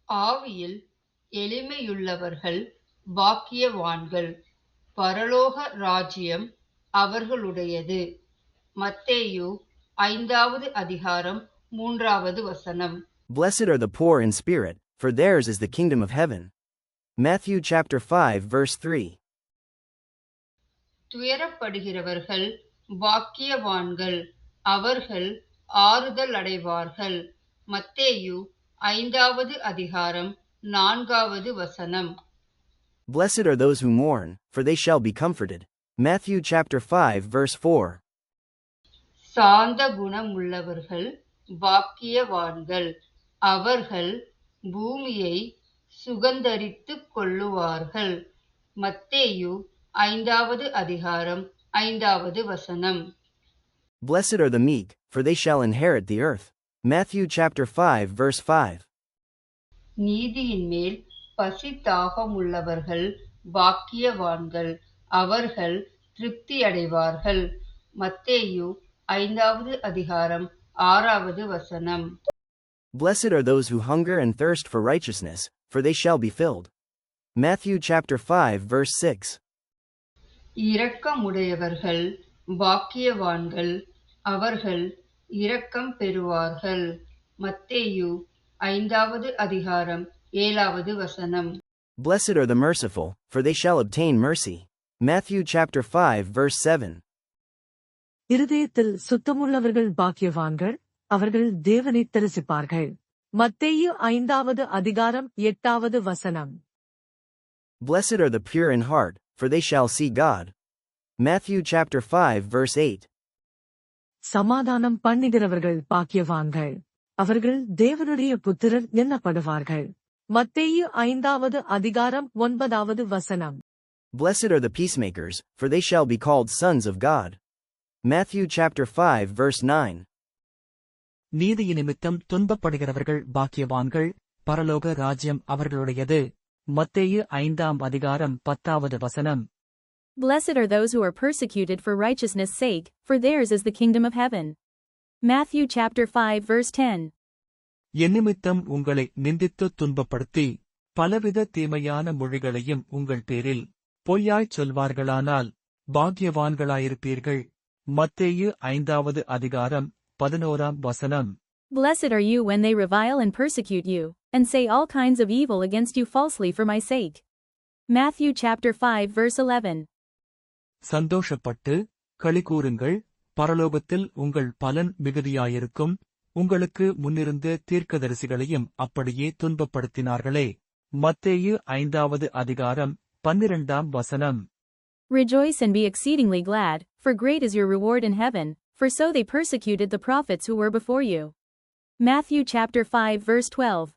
ஆவியில் எளிமையுள்ளவர்கள் பாக்கியவான்கள், பரலோக ராஜ்யம் அவர்களுடையது. மத்தேயு 5வது அதிகாரம் 3வது வசனம். Blessed are the poor in spirit, for theirs is the kingdom of heaven. Matthew chapter 5 verse 3. துயரப்படுகிறவர்கள் பாக்கியவான்கள், அவர்கள் ஆறுதல் அடைவார்கள். மத்தேயு 5வது அதிகாரம் 4வது வசனம். Blessed are those who mourn, for they shall be comforted. Matthew chapter 5 verse 4. சாந்த குணமுள்ளவர்கள் பாக்கியவான்கள், அவர்கள் பூமியை சுகந்தரித்துக் கொள்ளுவார்கள். மத்தேயு 5வது அதிகாரம் 5வது வசனம். Blessed are the meek, for they shall inherit the earth. Matthew chapter 5 verse 5. நீதியின் மேல் பசி தாகமுள்ளவர்கள் பாக்கியவான்கள், அவர்கள் திருப்தி அடைவார்கள். மத்தேயு 5வது அதிகாரம் 6வது வசனம். Blessed are those who hunger and thirst for righteousness, for they shall be filled. Matthew chapter 5 verse 6. இரக்கமுடையவர்கள் பாக்கியவான்கள், அவர்கள் இரக்கம் பெறுவார்கள். மத்தேயு 5வது அதிகாரம் 7வது வசனம். Blessed are the merciful, for they shall obtain mercy. Matthew chapter 5 verse 7. இருதயத்தில் சுத்தமுள்ளவர்கள் பாக்கியவான்கள், அவர்கள் தேவனைத் தரிசிப்பார்கள். மத்தேயு 5வது அதிகாரம் 8வது வசனம். Blessed are the pure in heart, for they shall see God. Matthew chapter 5 verse 8. சமாதானம் பண்ணுகிறவர்கள் பாக்கியவான்கள், அவர்கள் தேவனுடைய புத்திரர் எண்ணப்படுவார்கள். மத்தேயு 5வது அதிகாரம் 9வது வசனம். Blessed are the peacemakers, for they shall be called sons of God. Matthew chapter 5 verse 9. நீதியி நிமித்தம் துன்பப்படுகிறவர்கள் பாக்கியவான்கள், பரலோக ராஜ்யம் அவர்களுடையது. மத்தேயு 5ஆம் அதிகாரம் 10வது வசனம். Blessed are those who are persecuted for righteousness' sake, for theirs is the kingdom of heaven. Matthew chapter 5 verse 10. என்னிமித்தம் உங்களை நிந்தித்துத் துன்பப்படுத்தி பலவித தீமையான மொழிகளையும் உங்கள் பேரில் பொய்யாய்ச் சொல்வார்களானால் பாக்கியவான்களாயிருப்பீர்கள். மத்தேயு 5வது அதிகாரம் 11ஆம் வசனம். Blessed are you when they revile and persecute you, and say all kinds of evil against you falsely for my sake. Matthew chapter 5 verse 11. சந்தோஷப்பட்டு களிகூருங்கள், பரலோகத்தில் உங்கள் பலன் மிகுதியாயிருக்கும். உங்களுக்கு முன்னிருந்த தீர்க்கதரிசிகளையும் அப்படியே துன்பப்படுத்தினார்களே. மத்தேயு 5வது அதிகாரம் 12ஆம் வசனம். Rejoice and be exceedingly glad, for great is your reward in heaven, for so they persecuted the prophets who were before you. Matthew chapter 5 verse 12.